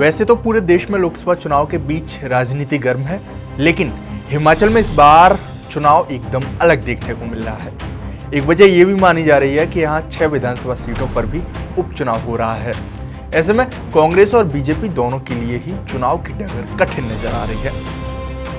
वैसे तो पूरे देश में लोकसभा चुनाव के बीच राजनीति गर्म है, लेकिन हिमाचल में इस बार चुनाव एकदम अलग देखने को मिल रहा है। एक वजह यह भी मानी जा रही है कि यहाँ 6 विधानसभा सीटों पर भी उपचुनाव हो रहा है। ऐसे में कांग्रेस और बीजेपी दोनों के लिए ही चुनाव की डगर कठिन नजर आ रही है।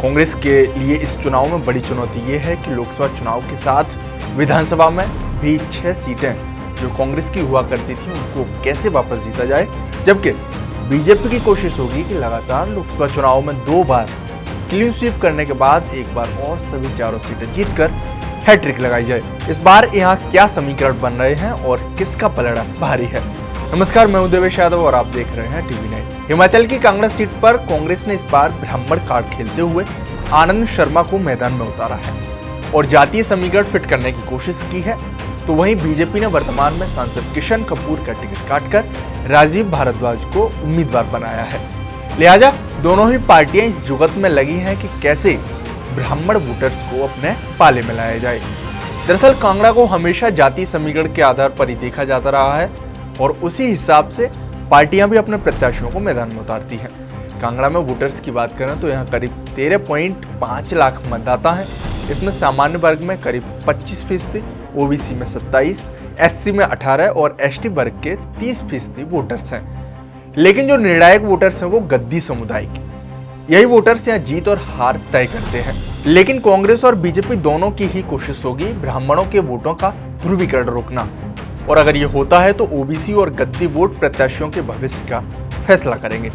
कांग्रेस के लिए इस चुनाव में बड़ी चुनौती ये है कि लोकसभा चुनाव के साथ विधानसभा में भी 6 सीटें जो कांग्रेस की हुआ करती थी उनको कैसे वापस जीता जाए, जबकि बीजेपी की कोशिश होगी कि लगातार लोकसभा चुनाव में 2 बार क्लीन स्वीप करने के बाद एक बार और सभी चारों सीटें जीतकर हैट्रिक लगाई जाए। इस बार यहाँ क्या समीकरण बन रहे हैं और किसका पलड़ा भारी है। नमस्कार, मैं हूं देवेश यादव और आप देख रहे हैं टीवी 9। हिमाचल की कांगड़ा सीट पर कांग्रेस ने इस बार ब्राह्मण कार्ड खेलते हुए आनंद शर्मा को मैदान में उतारा है और जातीय समीकरण फिट करने की कोशिश की है। तो वहीं बीजेपी ने वर्तमान में सांसद किशन कपूर का टिकट काटकर राजीव भारद्वाज को उम्मीदवार बनाया है। लिहाजा दोनों ही पार्टियां इस जुगत में लगी हैं कि कैसे ब्राह्मण वोटर्स को अपने पाले में लाया जाए। दरअसल कांगड़ा को हमेशा जातीय समीकरण के आधार पर ही देखा जाता रहा है और उसी हिसाब से पार्टियां भी अपने प्रत्याशियों को मैदान में उतारती हैं। कांगड़ा में वोटर्स की बात करें तो यहाँ करीब 13.5 लाख मतदाता हैं। इसमें सामान्य वर्ग में करीब 25%, ओबीसी में 27%, एससी में 18% और एसटी वर्ग के 30% वोटर्स हैं। लेकिन जो निर्णायक वोटर्स हैं वो गद्दी समुदाय के, यही वोटर्स यहाँ जीत और हार तय करते हैं। लेकिन कांग्रेस और बीजेपी दोनों की ही कोशिश होगी ब्राह्मणों के वोटों का ध्रुवीकरण रोकना, और अगर ये होता है तो ओबीसी और गद्दी वोट प्रत्याशियों के भविष्य का फैसला करेंगे।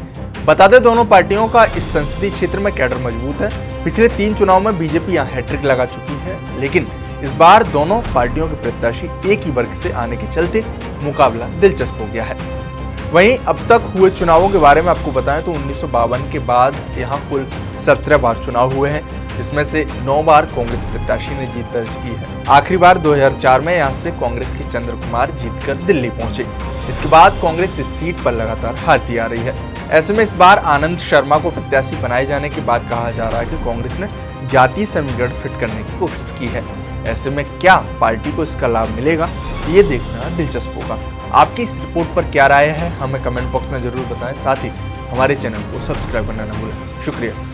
बता दें, दोनों पार्टियों का इस संसदीय क्षेत्र में कैडर मजबूत है। पिछले 3 चुनाव में बीजेपी यहाँ हैट्रिक लगा चुकी है, लेकिन इस बार दोनों पार्टियों के प्रत्याशी एक ही वर्ग से आने के चलते मुकाबला दिलचस्प हो गया है। वहीं अब तक हुए चुनावों के बारे में आपको बताएं तो 1952 के बाद यहाँ कुल 17 बार चुनाव हुए हैं, जिसमें से 9 बार कांग्रेस प्रत्याशी ने जीत दर्ज की है। आखिरी बार 2004 में यहाँ से कांग्रेस के चंद्र कुमार जीतकर दिल्ली पहुंचे। इसके बाद कांग्रेस इस सीट पर लगातार हारती आ रही है। ऐसे में इस बार आनंद शर्मा को प्रत्याशी बनाए जाने के बाद कहा जा रहा है कि कांग्रेस ने जातीय समीकरण फिट करने की कोशिश की है। ऐसे में क्या पार्टी को इसका लाभ मिलेगा, ये देखना दिलचस्प होगा। आपकी इस रिपोर्ट पर क्या राय है, हमें कमेंट बॉक्स में जरूर बताएं। साथ ही हमारे चैनल को सब्सक्राइब करना न भूलें। शुक्रिया।